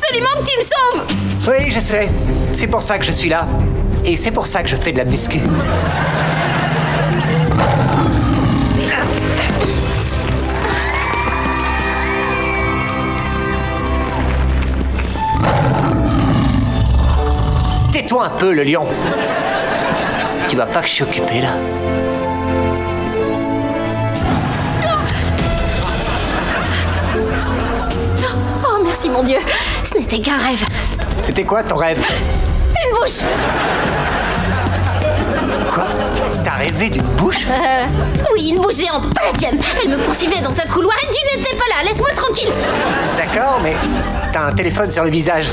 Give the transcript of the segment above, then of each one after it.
absolument que tu me sauves. Oui, je sais. C'est pour ça que je suis là. Et c'est pour ça que je fais de la muscu. Tais-toi un peu, le lion. Tu vois pas que je suis occupé, là? Oh, merci mon Dieu. Ce n'était qu'un rêve. C'était quoi ton rêve? Une bouche. Quoi? T'as rêvé d'une bouche? Oui, une bouche géante, pas la tienne. Elle me poursuivait dans un couloir et tu n'étais pas là. Laisse-moi tranquille. D'accord, mais t'as un téléphone sur le visage.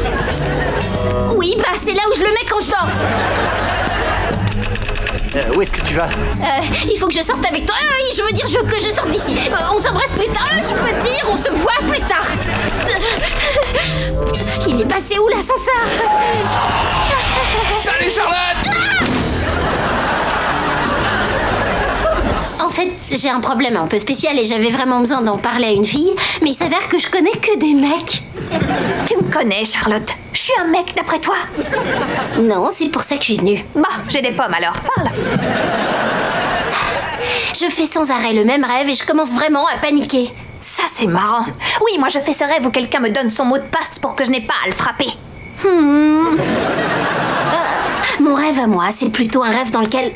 Oui, bah c'est là où je le mets quand je dors. Où est-ce que tu vas? Il faut que je sorte avec toi. Je veux dire que je sorte d'ici. On s'embrasse plus tard. Je peux dire, on se voit plus tard. Il est passé où l'ascenseur? Salut Charlotte! En fait, j'ai un problème un peu spécial et j'avais vraiment besoin d'en parler à une fille, mais il s'avère que je connais que des mecs. Tu me connais, Charlotte. Je suis un mec d'après toi. Non, c'est pour ça que je suis venue. Bah, j'ai des pommes alors, parle. Je fais sans arrêt le même rêve et je commence vraiment à paniquer. Ça, c'est marrant. Oui, moi je fais ce rêve où quelqu'un me donne son mot de passe pour que je n'ai pas à le frapper. Mon rêve à moi, c'est plutôt un rêve dans lequel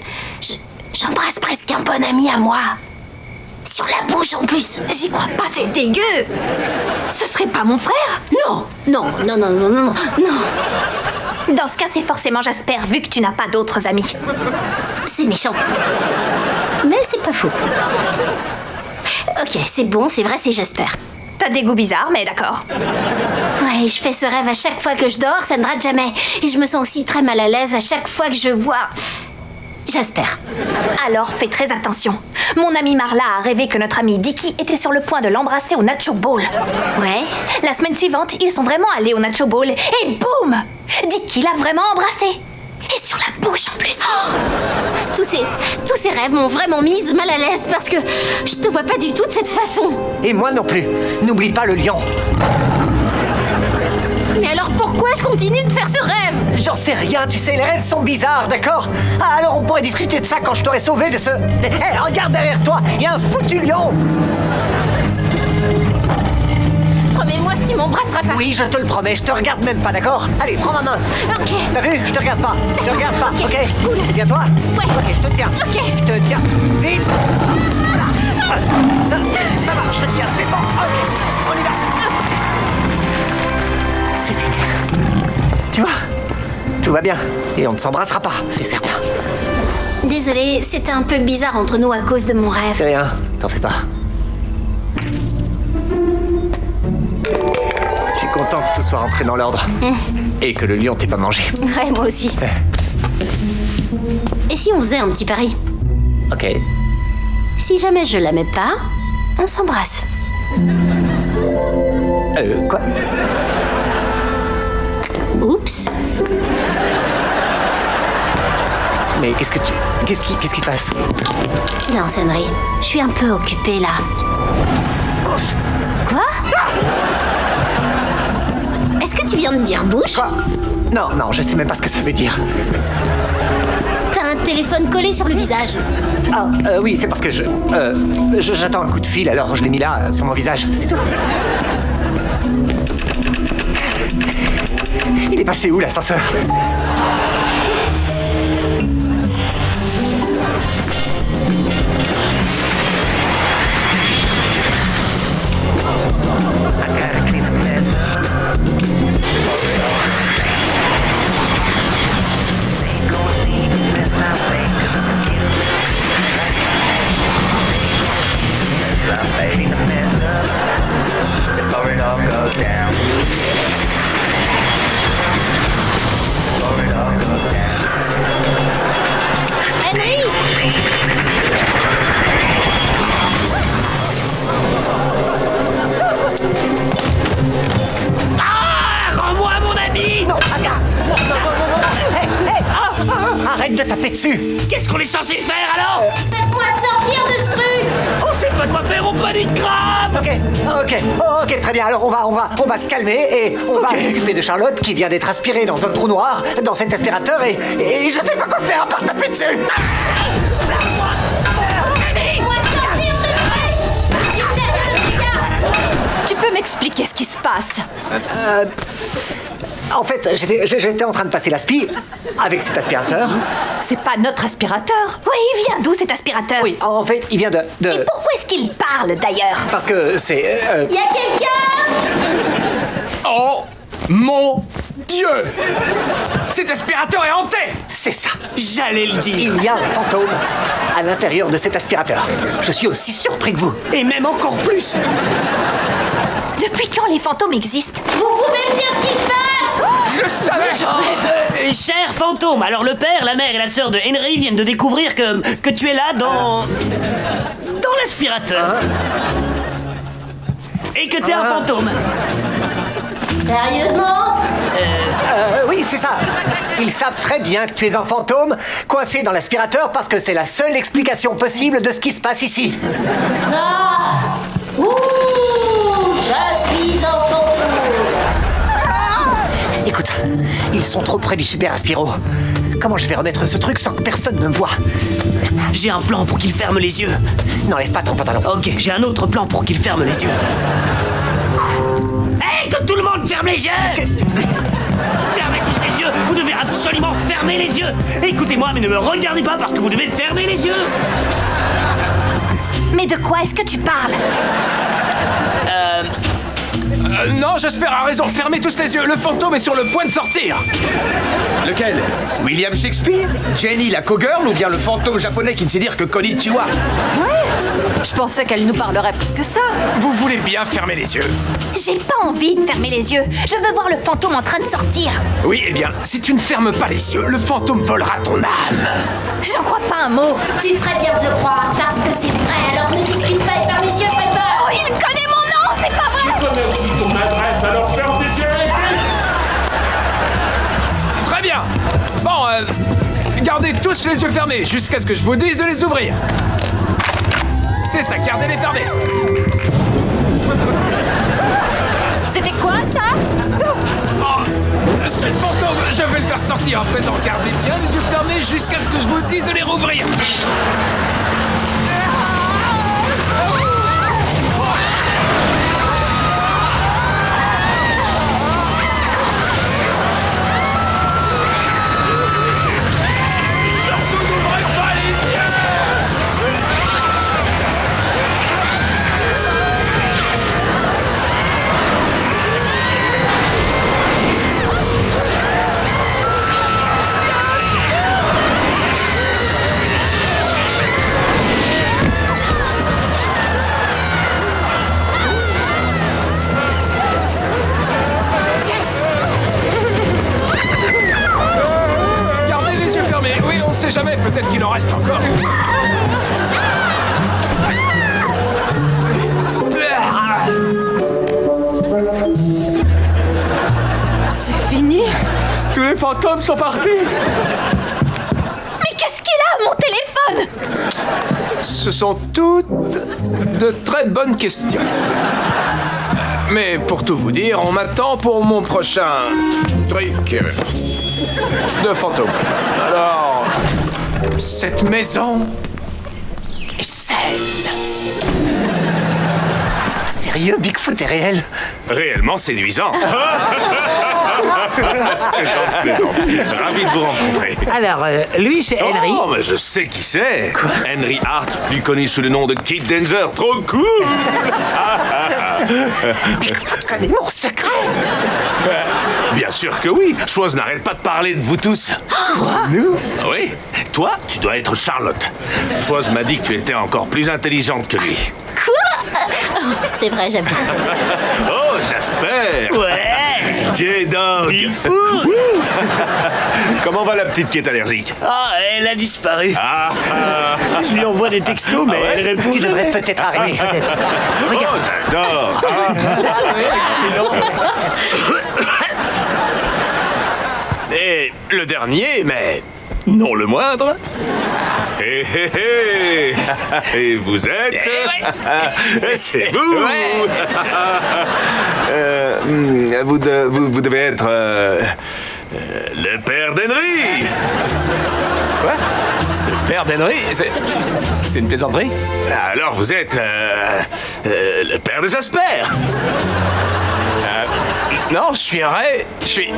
j'embrasse presque un bon ami à moi. Sur la bouche en plus. J'y crois pas, c'est dégueu. Ce serait pas mon frère? Non. Dans ce cas, c'est forcément Jasper, vu que tu n'as pas d'autres amis. C'est méchant. Mais c'est pas faux. Ok, c'est bon, c'est vrai, c'est Jasper. T'as des goûts bizarres, mais d'accord. Ouais, je fais ce rêve à chaque fois que je dors, ça ne rate jamais. Et je me sens aussi très mal à l'aise à chaque fois que je vois Jasper. Alors fais très attention. Mon amie Marla a rêvé que notre ami Dicky était sur le point de l'embrasser au Nacho Bowl. Ouais. La semaine suivante, ils sont vraiment allés au Nacho Bowl et boum! Dicky l'a vraiment embrassé. Et sur la bouche en plus. Tous ces rêves m'ont vraiment mise mal à l'aise parce que je te vois pas du tout de cette façon. Et moi non plus. N'oublie pas le lion. Mais alors pourquoi je continue de faire ce rêve? J'en sais rien, tu sais, les rêves sont bizarres, d'accord? Ah, alors on pourrait discuter de ça quand je t'aurai sauvé de ce... Hé, regarde derrière toi, il y a un foutu lion! Promets-moi que tu m'embrasseras pas. Oui, je te le promets, je te regarde même pas, d'accord? Allez, prends ma main. Ok. T'as vu? Je te regarde pas. Je te regarde pas, Ok, ok? cool. C'est bien toi? Ouais. Ok, je te tiens. Ok. Je te tiens. Vite! Ça va, je te tiens, c'est bon. Ok, on y va. C'est fini. Tu vois? Tout va bien. Et on ne s'embrassera pas, c'est certain. Désolée, c'était un peu bizarre entre nous à cause de mon rêve. C'est rien, t'en fais pas. Je suis content que tout soit rentré dans l'ordre. Et que le lion t'ait pas mangé. Ouais, moi aussi. Et si on faisait un petit pari? Ok. Si jamais je la mets pas, on s'embrasse. Quoi? Oups. Mais qu'est-ce qui te passe? Silence, Henry. Je suis un peu occupée là. Bouche! Quoi? Est-ce que tu viens de dire bouche? Quoi? Non, je sais même pas ce que ça veut dire. T'as un téléphone collé sur le visage. Ah, oui, c'est parce que j'attends un coup de fil, alors je l'ai mis là, sur mon visage, c'est tout. Il est passé où, l'ascenseur? Henry! Rends-moi mon ami! Non, Aga! Non! Hey! Arrête de taper dessus! Qu'est-ce qu'on est censé faire alors? Faites-moi sortir de ce truc! On sait pas quoi faire, on panique grave. Ok, très bien. Alors on va se calmer et on va s'occuper de Charlotte qui vient d'être aspirée dans un trou noir dans cet aspirateur et je sais pas quoi faire à part taper dessus. Tu peux m'expliquer ce qui se passe? En fait, j'étais en train de passer l'aspi avec cet aspirateur. C'est pas notre aspirateur. Oui, il vient d'où cet aspirateur? Oui, en fait, il vient de... Et pourquoi est-ce qu'il parle d'ailleurs? Parce que c'est... Y a quelqu'un? Oh mon Dieu! Cet aspirateur est hanté! C'est ça. J'allais le dire. Il y a un fantôme à l'intérieur de cet aspirateur. Je suis aussi surpris que vous. Et même encore plus. Depuis quand les fantômes existent? Vous pouvez me dire ce qui se passe? Je savais. Cher fantôme, alors le père, la mère et la sœur de Henry viennent de découvrir que tu es là dans l'aspirateur. Et que t'es un fantôme. Sérieusement? Oui, c'est ça. Ils savent très bien que tu es un fantôme coincé dans l'aspirateur parce que c'est la seule explication possible de ce qui se passe ici. Non. Ouh, je suis un fantôme. Écoute, ils sont trop près du super aspiro. Comment je vais remettre ce truc sans que personne ne me voie? J'ai un plan pour qu'il ferme les yeux. N'enlève pas ton pantalon. Ok, j'ai un autre plan pour qu'il ferme les yeux. Hey, que tout le monde ferme les yeux! Fermez tous les yeux! Vous devez absolument fermer les yeux! Écoutez-moi, mais ne me regardez pas parce que vous devez fermer les yeux! Mais de quoi est-ce que tu parles? Non, j'espère a raison. Fermez tous les yeux. Le fantôme est sur le point de sortir. Lequel? William Shakespeare? Jenny la cowgirl ou bien le fantôme japonais qui ne sait dire que konnichiwa? Je pensais qu'elle nous parlerait plus que ça. Vous voulez bien fermer les yeux? J'ai pas envie de fermer les yeux. Je veux voir le fantôme en train de sortir. Oui, eh bien, si tu ne fermes pas les yeux, le fantôme volera ton âme. J'en crois pas un mot. Tu ferais bien de le croire parce que c'est vrai. Alors ne discute pas et ferme les yeux, Piper. Oh, il connaît mon nom, c'est pas vrai. Je connais aussi ton adresse, alors ferme tes yeux et vite! Très bien. Bon, gardez tous les yeux fermés jusqu'à ce que je vous dise de les ouvrir. C'est ça, gardez-les fermés. C'était quoi ça? Oh, c'est le fantôme. Je vais le faire sortir à présent. Gardez bien les yeux fermés jusqu'à ce que je vous dise de les rouvrir. Surtout n'ouvrez pas les yeux. Gardez les yeux fermés. Oui, on sait jamais. Peut-être qu'il en reste encore. C'est fini? Tous les fantômes sont partis. Mais qu'est-ce qu'il a, mon téléphone? Ce sont toutes de très bonnes questions. Mais pour tout vous dire, on m'attend pour mon prochain truc de fantôme. Alors, cette maison est saine. Sérieux, Bigfoot est réel? Réellement séduisant. Je plaisante. Ravi de vous rencontrer. Alors, lui, c'est Henry. Oh, mais je sais qui c'est. Henry Hart, plus connu sous le nom de Kid Danger. Trop cool. Bigfoot connaît mon secret. Bien sûr que oui. Chose n'arrête pas de parler de vous tous. Nous? Oui. Toi, tu dois être Charlotte. Chose m'a dit que tu étais encore plus intelligente que lui. C'est vrai, j'avoue. Oh, Jasper. Ouais! Tiens donc. Bigfoot! Comment va la petite qui est allergique? Ah, elle a disparu. Ah, Je lui envoie des textos, mais elle répond Tu devrais jamais. peut-être arrêter. Oh, j'adore. Et le dernier, mais non le moindre, Hé hé hé. Et vous êtes... C'est vous. Vous devez être... le père d'Henry. Quoi? Le père d'Henry? C'est une plaisanterie? Alors vous êtes... le père de Jasper. Non, je suis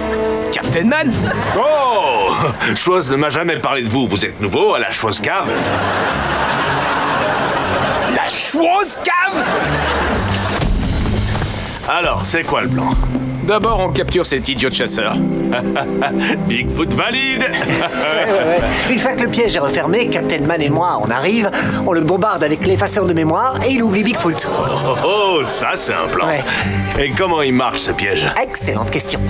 Captain Man. Oh! Schwoz ne m'a jamais parlé de vous. Vous êtes nouveau à la Schwoz Cave. La Schwoz Cave? Alors, c'est quoi le plan? D'abord, on capture cet idiot de chasseur. Bigfoot valide. Ouais. Une fois que le piège est refermé, Captain Man et moi, on arrive, on le bombarde avec l'effaceur de mémoire et il oublie Bigfoot. Oh, ça c'est un plan. Ouais. Et comment il marche ce piège? Excellente question.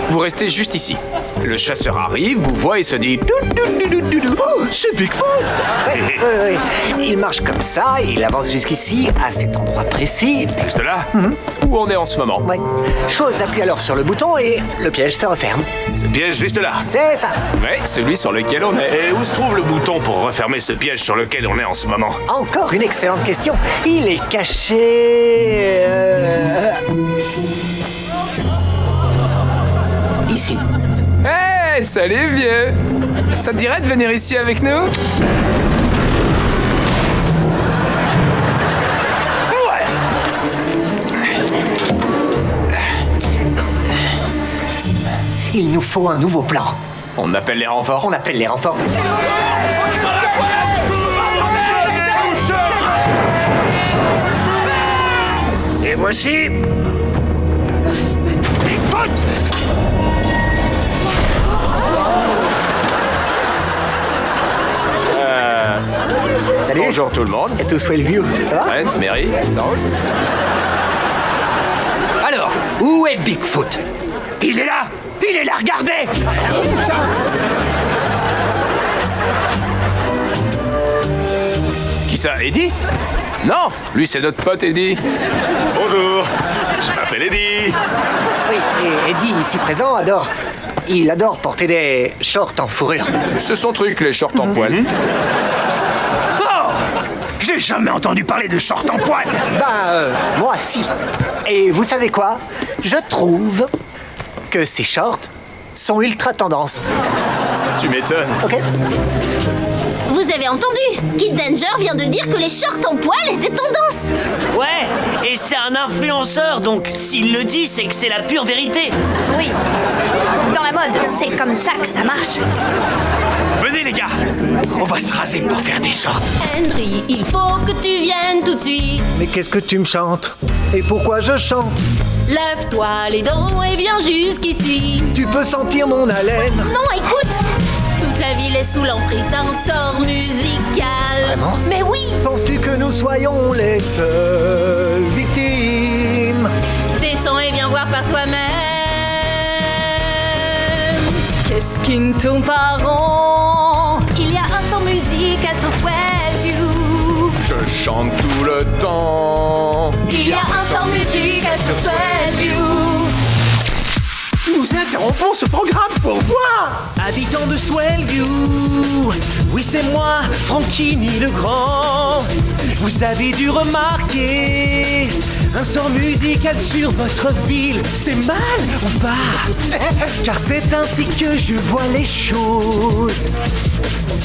Vous restez juste ici. Le chasseur arrive, vous voit et se dit... Oh, c'est Bigfoot! Ouais. Il marche comme ça, il avance jusqu'ici, à cet endroit précis. Juste là? Où on est en ce moment? Ouais. Chose appuie alors sur le bouton et le piège se referme. Ce piège juste là. C'est ça. Ouais, celui sur lequel on est. Et où se trouve le bouton pour refermer ce piège sur lequel on est en ce moment? Encore une excellente question. Il est caché... Ici. Hey, salut vieux! Ça te dirait de venir ici avec nous? Il nous faut un nouveau plan. On appelle les renforts? On appelle les renforts. Et voici... Bigfoot! Salut. Bonjour tout le monde. Et tout Swellview, ça va? Brent, Mary, Carol. Alors, où est Bigfoot? Il est là! Il est là, regardez! Qui ça, Eddie? Non, lui c'est notre pote Eddie. Bonjour, je m'appelle Eddie. Oui, et Eddie, ici présent, il adore porter des shorts en fourrure. C'est son truc, les shorts en poil. Oh! J'ai jamais entendu parler de short en poil! Moi, si. Et vous savez quoi? Je trouve que ces shorts sont ultra tendance. Tu m'étonnes. Ok? Vous avez entendu? Kid Danger vient de dire que les shorts en poil étaient tendance. Ouais, et c'est un influenceur, donc s'il le dit, c'est que c'est la pure vérité. Oui. Dans la mode, c'est comme ça que ça marche. Venez les gars, on va se raser pour faire des shorts. Henry, il faut que tu viennes tout de suite. Mais qu'est-ce que tu me chantes? Et pourquoi je chante? Lève-toi les dents et viens jusqu'ici. Tu peux sentir mon haleine. Non, écoute! Toute la ville est sous l'emprise d'un sort musical. Vraiment? Mais oui! Penses-tu que nous soyons les seules victimes? Descends et viens voir par toi-même. Qu'est-ce qui ne tourne pas rond? Il y a un sort musical sur Swellview. Je chante tout le temps. Il y a un sort musical sur Swellview. Nous interrompons ce programme pour voir. Habitant de Swellview, oui c'est moi, Frankini le Grand. Vous avez dû remarquer un sort musical sur votre ville. C'est mal ou pas? Car c'est ainsi que je vois les choses.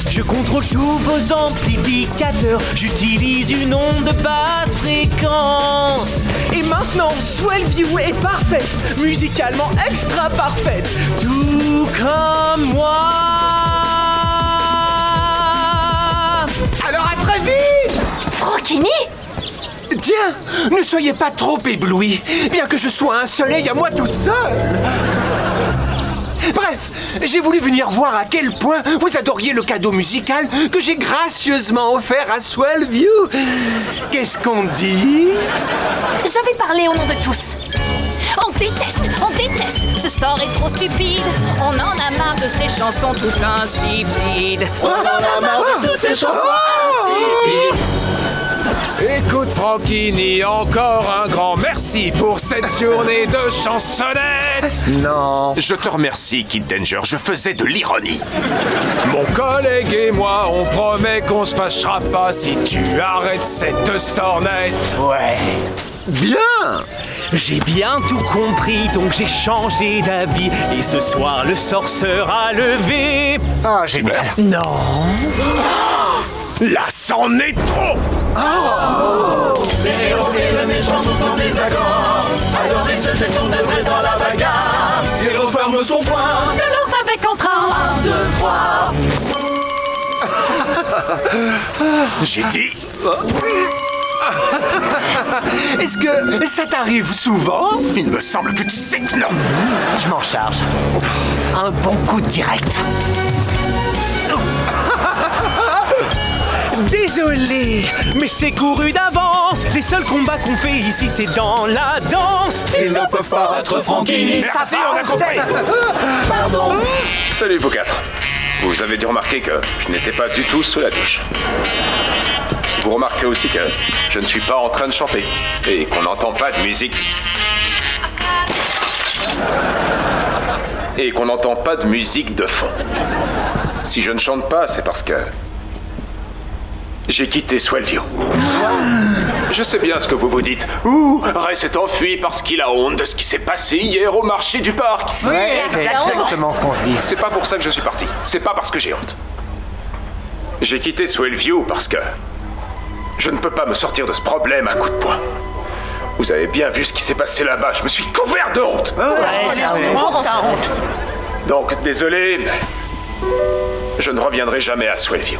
Je contrôle tous vos amplificateurs. J'utilise une onde de basse fréquence. Et maintenant, Swellview est parfaite, musicalement extra parfaite. Tout comme moi. Alors à très vite. Frankini? Tiens, ne soyez pas trop éblouis, bien que je sois un soleil à moi tout seul. Bref, j'ai voulu venir voir à quel point vous adoriez le cadeau musical que j'ai gracieusement offert à Swellview. Qu'est-ce qu'on dit? Je vais parler au nom de tous. On déteste. Ce sort est trop stupide. On en a marre de ces chansons tout insipides. On en a marre de ces chansons insipides. Écoute Franchini, encore un grand merci pour cette journée de chansonnette. Non. Je te remercie, Kid Danger, je faisais de l'ironie. Mon collègue et moi, on promet qu'on se fâchera pas si tu arrêtes cette sornette. Ouais. Bien! J'ai bien tout compris, donc j'ai changé d'avis. Et ce soir, le sort sera levé. Ah, génial. Non. Là, c'en est trop. Les méchants sont en désaccord. Alors les seuls qu'on devrait dans la bagarre. Il referme son poing. Violence avec entrain. 1, 2, 3. J'ai dit... Est-ce que ça t'arrive souvent? Il me semble que tu sais que non. Je m'en charge. Un bon coup de direct. Désolé, mais c'est couru d'avance. Les seuls combats qu'on fait ici, c'est dans la danse. Ils ne peuvent pas battre Frankie. Merci, on a compris. Pardon. Salut vous quatre. Vous avez dû remarquer que je n'étais pas du tout sous la douche. Vous remarquerez aussi que je ne suis pas en train de chanter et qu'on n'entend pas de musique. Et qu'on n'entend pas de musique de fond. Si je ne chante pas, c'est parce que j'ai quitté Swellview. Je sais bien ce que vous vous dites. Ouh, Ray s'est enfui parce qu'il a honte de ce qui s'est passé hier au marché du parc. Ouais, c'est exactement ce qu'on se dit. C'est pas pour ça que je suis parti. C'est pas parce que j'ai honte. J'ai quitté Swellview parce que je ne peux pas me sortir de ce problème à coups de poing. Vous avez bien vu ce qui s'est passé là-bas. Je me suis couvert de honte. Donc, désolé, mais je ne reviendrai jamais à Swellview.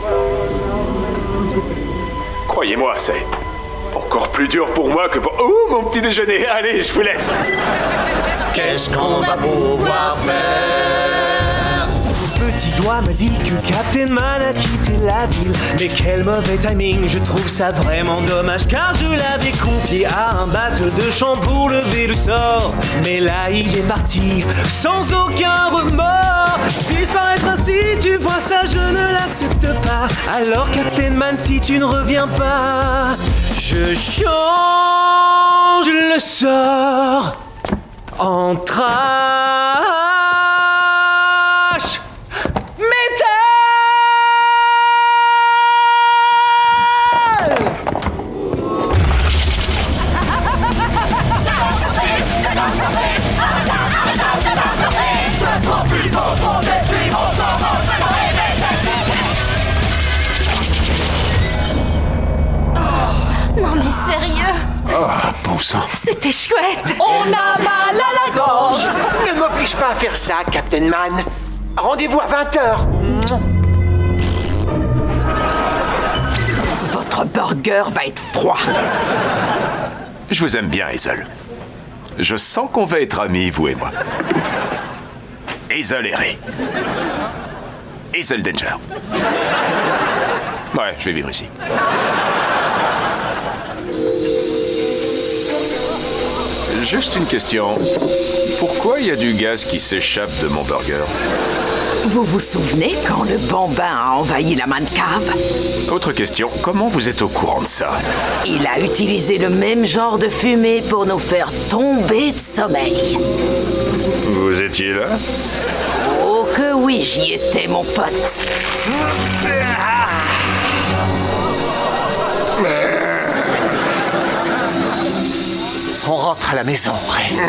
Croyez-moi, c'est encore plus dur pour moi que pour... Oh, mon petit déjeuner. Allez, je vous laisse. Qu'est-ce qu'on va pouvoir faire? Petit doigt m'a dit que Captain Man a quitté la ville. Mais quel mauvais timing, je trouve ça vraiment dommage. Car je l'avais confié à un battle de chant pour lever le sort. Mais là il est parti, sans aucun remords. Disparaître ainsi, tu vois ça, je ne l'accepte pas. Alors Captain Man, si tu ne reviens pas, je change le sort en trash. Non mais sérieux? Oh, bon sang. C'était chouette. On a mal à la gorge. Ne m'oblige pas à faire ça, Captain Man. Rendez-vous à 20h. Votre burger va être froid. Je vous aime bien, Hazel. Je sens qu'on va être amis, vous et moi. Hazel et Ray. Hazel Danger. Ouais, je vais vivre ici. Juste une question. Pourquoi il y a du gaz qui s'échappe de mon burger? Vous vous souvenez quand le bambin a envahi la man-cave? Autre question. Comment vous êtes au courant de ça? Il a utilisé le même genre de fumée pour nous faire tomber de sommeil. Vous étiez là? Oh que oui, j'y étais, mon pote. On rentre à la maison, Ray.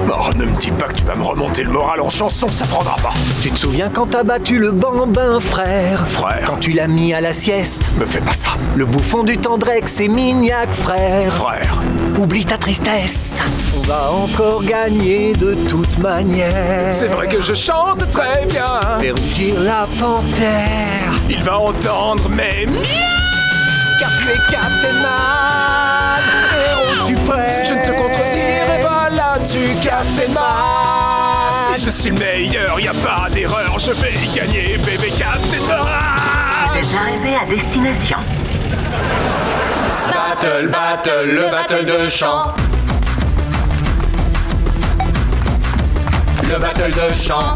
Oh, ne me dis pas que tu vas me remonter le moral en chanson, ça prendra pas. Tu te souviens quand t'as battu le bambin, frère? Frère. Quand tu l'as mis à la sieste? Me fais pas ça. Le bouffon du Tendrex et Mignac, frère. Frère. Oublie ta tristesse. On va encore gagner de toute manière. C'est vrai que je chante très bien. Fais rugir la panthère. Il va entendre mes miauts. Car tu es Captain Man, héros suprême. Je ne te contredirai pas là-dessus, Captain Man. Je suis le meilleur, y a pas d'erreur. Je vais gagner, bébé Captain Man. Vous êtes arrivé à destination. Battle, battle, le battle de chant. Le battle de chant.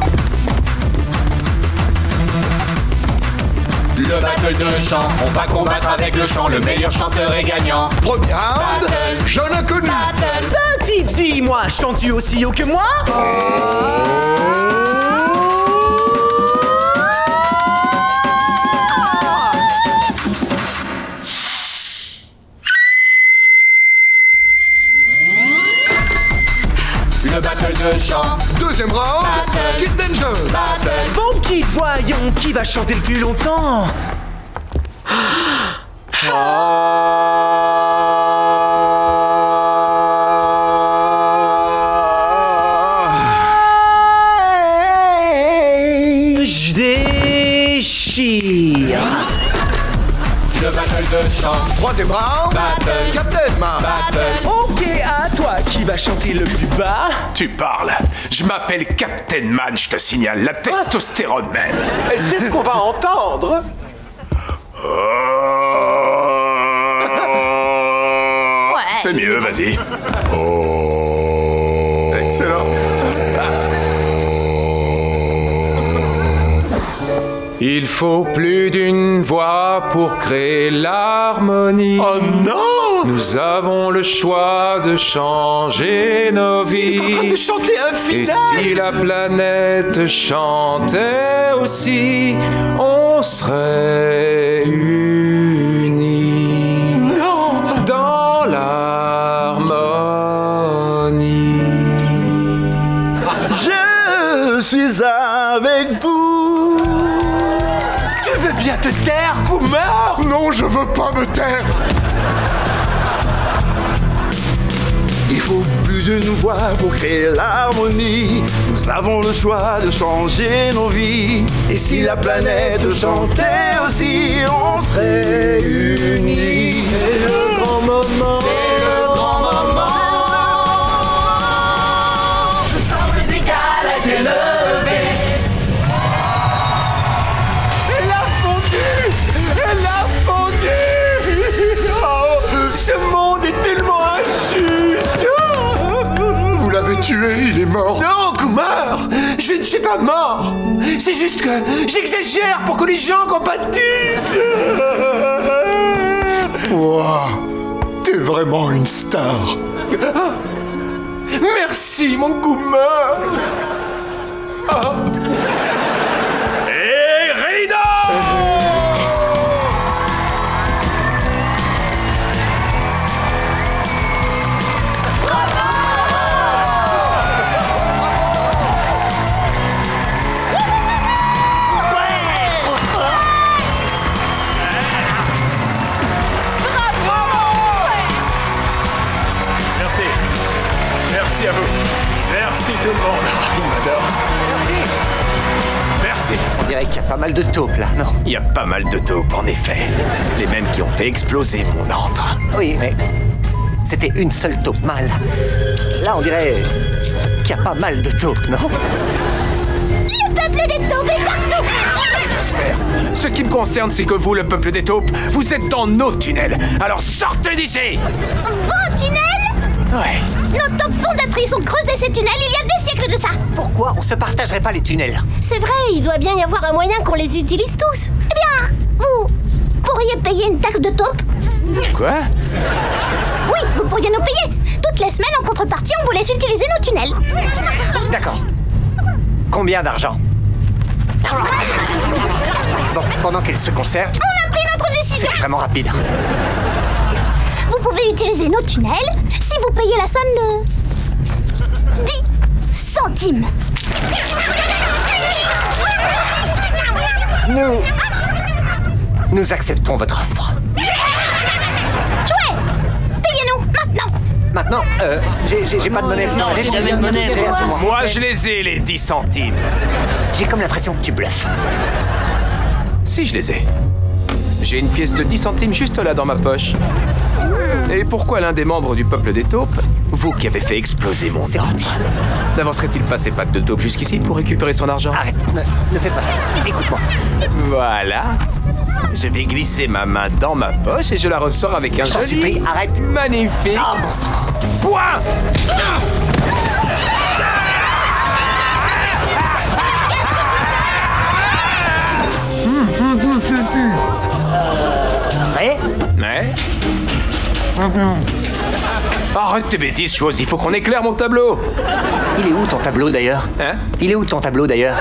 Le battle de chant, on va combattre avec le chant, le meilleur chanteur est gagnant. Premier round, Battle. je le connais. Petit, dis-moi, chantes-tu aussi haut que moi? Le battle de chant. Deuxième round, Battle. Kid Danger. Battle. Bon Kid, voyons qui va chanter le plus longtemps. Je déchire. Le battle de chant. Troisième round, Battle. Captain Man. Battle. Ok, à toi, qui va chanter le plus bas? Tu parles. Je m'appelle Captain Man, je te signale. La testostérone même. C'est ce qu'on va entendre. Fais mieux, vas-y. Excellent. Il faut plus d'une voix pour créer l'harmonie. Oh non! Nous avons le choix de changer nos vies. Il est en train de chanter un Et final! si la planète chantait aussi, on serait unis. Non! Dans l'harmonie. Je suis avec vous. Tu veux bien te taire, Goomer? Non, je veux pas me taire. Il faut plus d'une voix pour créer l'harmonie. Nous avons le choix de changer nos vies. Et si la planète chantait aussi, on serait unis. C'est le grand moment. C'est le grand moment. Le star musical a été levé. Elle a fondu! Elle a fondu! Oh, ce monde est tellement injuste! Vous l'avez tué, il est mort. Non, Kumar! Je ne suis pas mort! C'est juste que j'exagère pour que les gens compatissent! Wow, t'es vraiment une star. Merci, mon Kumar! Oh. Et Rida! Merci. Merci à vous. Merci tout le monde. Il m'adore. Merci. On dirait qu'il y a pas mal de taupes là, non? Il y a pas mal de taupes, en effet. Les mêmes qui ont fait exploser mon antre. Oui, mais c'était une seule taupe mâle. Là, on dirait qu'il y a pas mal de taupes, non? Le peuple des taupes est partout. Ce qui me concerne, c'est que vous, le peuple des taupes, vous êtes dans nos tunnels. Alors sortez d'ici! Vos tunnels? Ouais. Nos taupes fondatrices ont creusé ces tunnels il y a des siècles de ça. Pourquoi on se partagerait pas les tunnels? C'est vrai, il doit bien y avoir un moyen qu'on les utilise tous. Eh bien, vous pourriez payer une taxe de taupe? Quoi? Oui, vous pourriez nous payer. Toutes les semaines, en contrepartie, on vous laisse utiliser nos tunnels. D'accord. Combien d'argent? Bon, pendant qu'elle se concerte, On a pris notre décision. c'est vraiment rapide. Vous pouvez utiliser nos tunnels si vous payez la somme de 10 centimes. Nous acceptons votre offre. Chouette! Payez-nous maintenant. Maintenant, j'ai pas de monnaie. Non, j'ai jamais de monnaie, J'ai rien sur moi. Moi, je les ai, les 10 centimes. J'ai comme l'impression que tu bluffes. Si, je les ai. J'ai une pièce de 10 centimes juste là dans ma poche. Et pourquoi l'un des membres du peuple des taupes, vous qui avez fait exploser mon antre, n'avancerait-il pas ses pattes de taupe jusqu'ici pour récupérer son argent? Arrête, ne fais pas ça. Écoute-moi. Voilà. Je vais glisser ma main dans ma poche et je la ressors avec un J'en joli... supplie, arrête. Magnifique. Ah, bon sang. Point. Mais... Ouais. Arrête tes bêtises, chose, il faut qu'on éclaire mon tableau. Il est où ton tableau d'ailleurs? Hein? Il est où ton tableau d'ailleurs?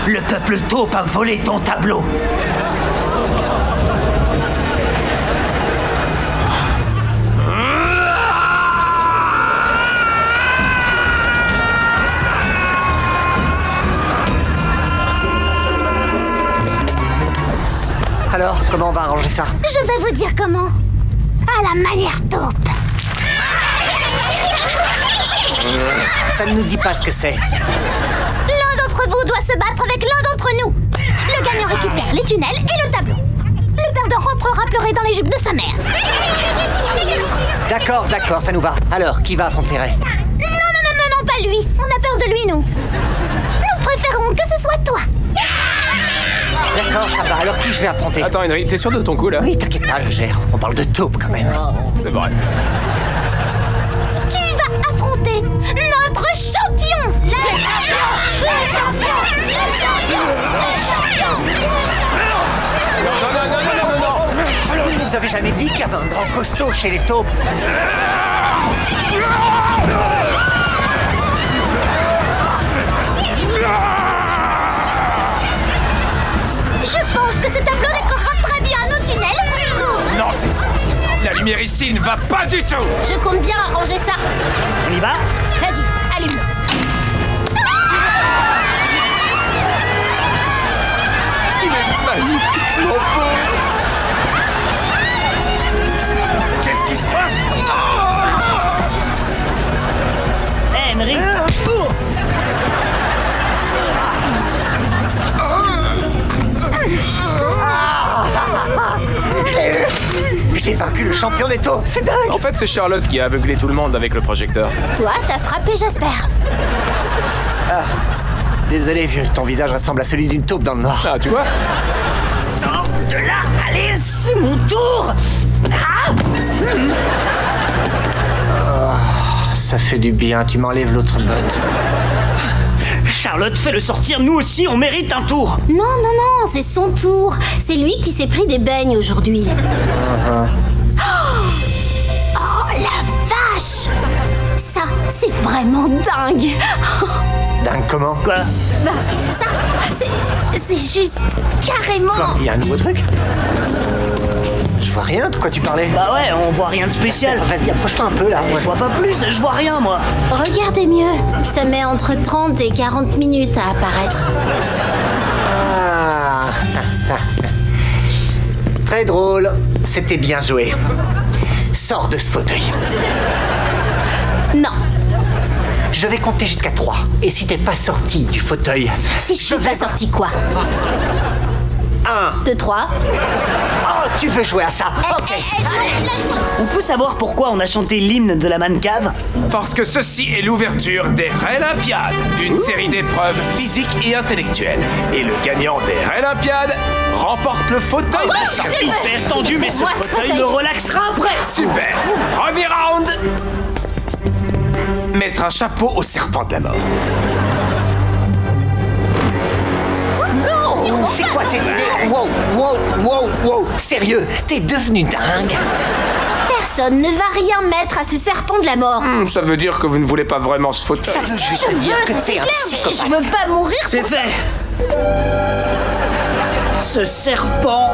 Le peuple taupe a volé ton tableau. Alors, comment on va arranger ça? Je vais vous dire comment. À la manière taupe. Ça ne nous dit pas ce que c'est. L'un d'entre vous doit se battre avec l'un d'entre nous. Le gagnant récupère les tunnels et le tableau. Le perdant rentrera pleurer dans les jupes de sa mère. D'accord, ça nous va. Alors, qui va affronter Ray? Non, pas lui. On a peur de lui, nous. Nous préférons que ce soit toi. D'accord, ça va. Alors qui je vais affronter? Attends, Henry, t'es sûr de ton coup là? Oui, t'inquiète pas, je gère. On parle de taupe quand même. C'est vrai. Tu vas affronter notre champion. Le champion. Vous avez jamais dit qu'il y avait un grand costaud chez les taupes? Je pense que ce tableau décorera très bien nos tunnels. Non, c'est... La lumière ici ne va pas du tout. Je compte bien arranger ça. On y va? Vas-y, allume-le. Il est magnifiquement beau. Qu'est-ce qui se passe? Henry. J'ai vaincu le champion des taupes, c'est dingue. En fait, c'est Charlotte qui a aveuglé tout le monde avec le projecteur. Toi, t'as frappé Jasper. Désolé vieux, ton visage ressemble à celui d'une taupe dans le noir. Ah, tu vois? Sors de là. Allez, c'est mon tour. Ça fait du bien, tu m'enlèves l'autre botte. Charlotte, fais-le sortir. Nous aussi, on mérite un tour. Non, c'est son tour. C'est lui qui s'est pris des beignes aujourd'hui. Oh, la vache! Ça, c'est vraiment dingue. Dingue comment? Quoi? Bah, ça, c'est juste carrément... Il y a un nouveau truc? Je vois rien, de quoi tu parlais? Bah ouais, on voit rien de spécial. Vas-y, approche-toi un peu là. Je vois pas plus, je vois rien moi. Regardez mieux. Ça met entre 30 et 40 minutes à apparaître. Très drôle. C'était bien joué. Sors de ce fauteuil. Non. Je vais compter jusqu'à 3. Et si t'es pas sorti du fauteuil... Si je suis pas sorti quoi? 1, 2, 3. Oh, tu veux jouer à ça? Ok. On peut savoir pourquoi on a chanté l'hymne de la Mancave? Parce que ceci est l'ouverture des Rélympiades, une série d'épreuves physiques et intellectuelles. Et le gagnant des Rélympiades remporte le fauteuil de sa vie. C'est tendu, mais ce fauteuil me relaxera après. Super. Premier round. Mettre un chapeau au serpent de la mort. C'est quoi cette idée? Wow. Sérieux, t'es devenu dingue? Personne ne va rien mettre à ce serpent de la mort. Ça veut dire que vous ne voulez pas vraiment ce fauteuil. Ça veut juste dire que t'es un psychopathe. Je veux pas mourir. C'est fait. Ce serpent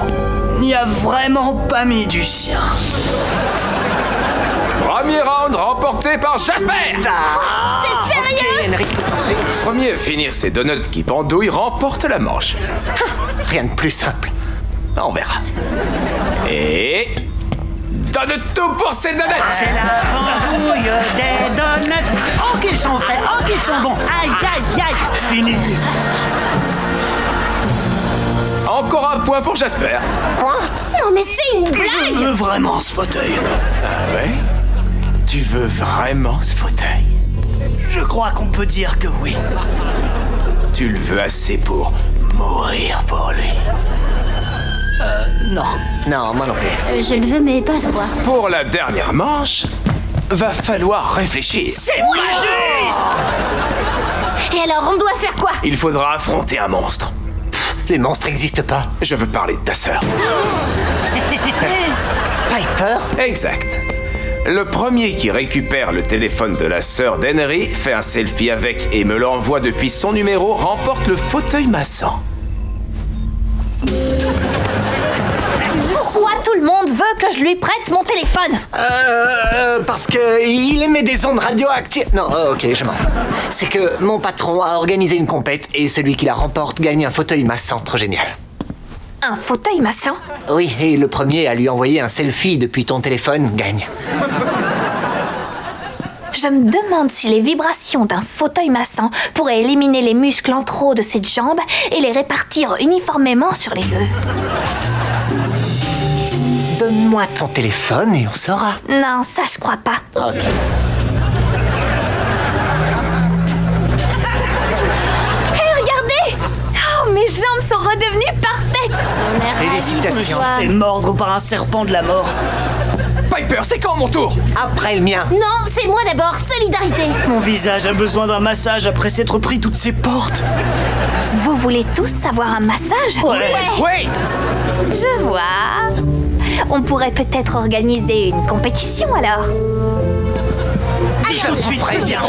n'y a vraiment pas mis du sien. Premier round remporté par Jasper. T'es sérieux? Henry, Le premier à finir ses donuts qui pendouillent remporte la manche. rien de plus simple. On verra. Et... donne tout pour ces donuts. C'est la vendouille des donuts. Oh qu'ils sont frais, oh qu'ils sont bons. Aïe. Fini. Encore un point pour Jasper. Quoi? Non mais c'est une blague. Je veux vraiment ce fauteuil. Ah ouais? Tu veux vraiment ce fauteuil? Je crois qu'on peut dire que oui. Tu le veux assez pour mourir pour lui? Non. Non, moi non plus. Je le veux mais pas à ce point. Pour la dernière manche, va falloir réfléchir. C'est pas juste. Et alors on doit faire quoi? Il faudra affronter un monstre. Les monstres n'existent pas. Je veux parler de ta sœur. Piper? Exact. Le premier qui récupère le téléphone de la sœur d'Henry, fait un selfie avec et me l'envoie depuis son numéro, remporte le fauteuil massant. Pourquoi tout le monde veut que je lui prête mon téléphone? Parce que il émet des ondes radioactives. Non, ok, je mens. C'est que mon patron a organisé une compète et celui qui la remporte gagne un fauteuil massant trop génial. Un fauteuil massant? Oui, et le premier à lui envoyer un selfie depuis ton téléphone gagne. Je me demande si les vibrations d'un fauteuil massant pourraient éliminer les muscles en trop de cette jambe et les répartir uniformément sur les deux. Donne-moi ton téléphone et on saura. Non, ça je crois pas. Ok. Hé, regardez! Oh, mes jambes sont redevenues parfaites! Félicitations. C'est mordre par un serpent de la mort. Piper, c'est quand mon tour? Après le mien. Non, c'est moi d'abord, solidarité. Mon visage a besoin d'un massage après s'être pris toutes ces portes. Vous voulez tous avoir un massage? Oui! Je vois. On pourrait peut-être organiser une compétition alors. Dis tout de suite, président.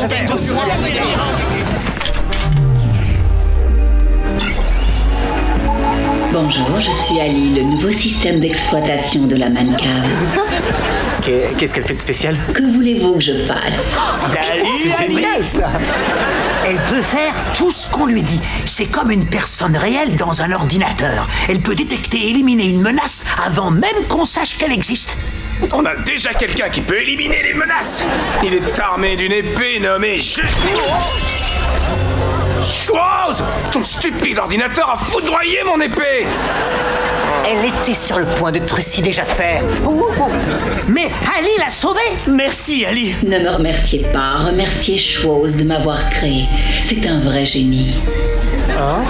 Bonjour, je suis Ali, le nouveau système d'exploitation de la Mancave. Qu'est-ce qu'elle fait de spécial? Que voulez-vous que je fasse? C'est génial ça. Elle peut faire tout ce qu'on lui dit. C'est comme une personne réelle dans un ordinateur. Elle peut détecter et éliminer une menace avant même qu'on sache qu'elle existe. On a déjà quelqu'un qui peut éliminer les menaces. Il est armé d'une épée nommée Justice. Chose! Ton stupide ordinateur a foudroyé mon épée! Elle était sur le point de trucider Jasper. Mais Ali l'a sauvée. Merci, Ali. Ne me remerciez pas, remerciez Chose de m'avoir créé. C'est un vrai génie. Oh,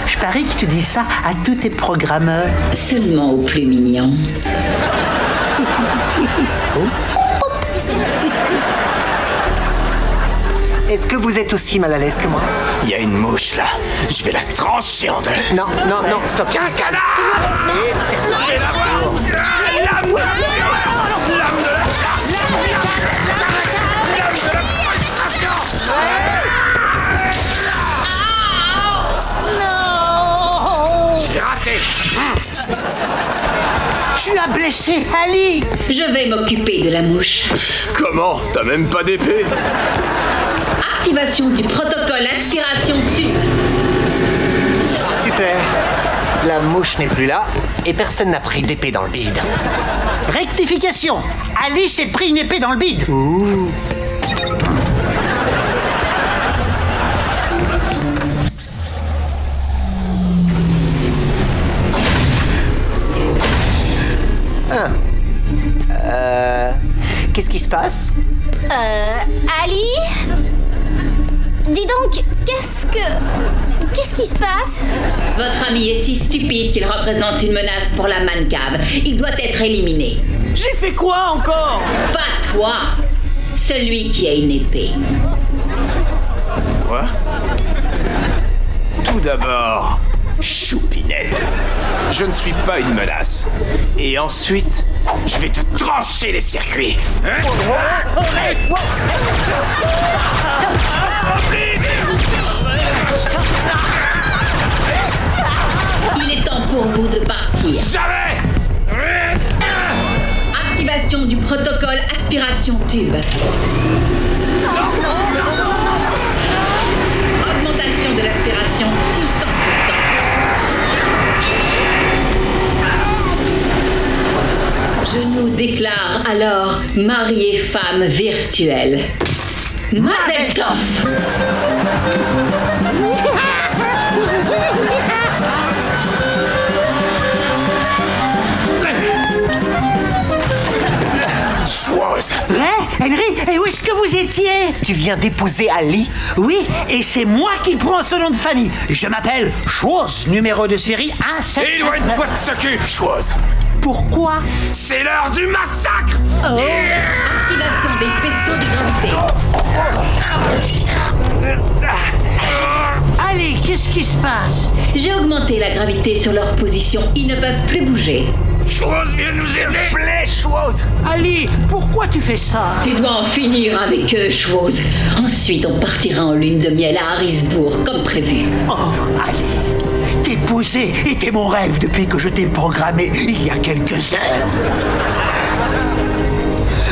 je parie que tu dis ça à tous tes programmeurs. Seulement aux plus mignons. Est-ce que vous êtes aussi mal à l'aise que moi? Il y a une mouche là. Je vais la trancher en deux. Non, stop. Un canard! Je vais la voir! Lame de la J'ai raté! Tu as blessé Ali. Je vais m'occuper de la mouche. Comment? T'as même pas d'épée? Activation du protocole aspiration tube. Super. La mouche n'est plus là et personne n'a pris d'épée dans le bide. Rectification. Ali s'est pris une épée dans le bide. Ouh. Qu'est-ce qui se passe? Ali? Dis donc, qu'est-ce qui se passe? Votre ami est si stupide qu'il représente une menace pour la Mancave. Il doit être éliminé. J'ai fait quoi encore? Pas toi. Celui qui a une épée. Quoi? Tout d'abord, choupinette. Je ne suis pas une menace. Et ensuite, je vais te trancher les circuits. Hein? Il est temps pour vous de partir. Jamais! Activation du protocole aspiration tube. Augmentation de l'aspiration 600%. Je nous déclare alors mari et femme virtuelle. Mazel Tov! Chose! Henry, et où est-ce que vous étiez? Tu viens d'épouser Ali? Oui, et c'est moi qui prends ce nom de famille. Je m'appelle Chose, numéro de série 17... Éloigne-toi de ce cube, Chose! Pourquoi? C'est l'heure du massacre! Oh. Activation des faisceaux de gravité. Allez, Ali, qu'est-ce qui se passe? J'ai augmenté la gravité sur leur position. Ils ne peuvent plus bouger. Chose, viens nous aider. S'il te plaît, chose. Ali, pourquoi tu fais ça? Tu dois en finir avec eux, chose. Ensuite, on partira en lune de miel à Harrisburg, comme prévu. Oh, Ali, t'épouser était mon rêve depuis que je t'ai programmé il y a quelques heures.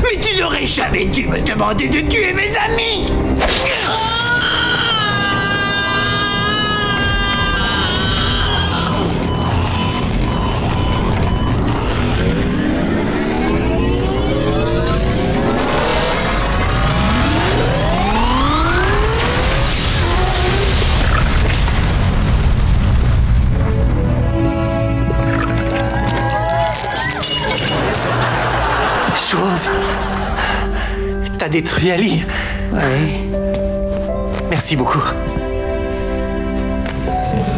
Mais tu n'aurais jamais dû me demander de tuer mes amis. Chose. T'as détruit Ali. Oui. Merci beaucoup.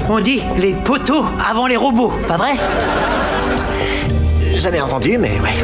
On dit les poteaux avant les robots, pas vrai? Jamais entendu, mais ouais.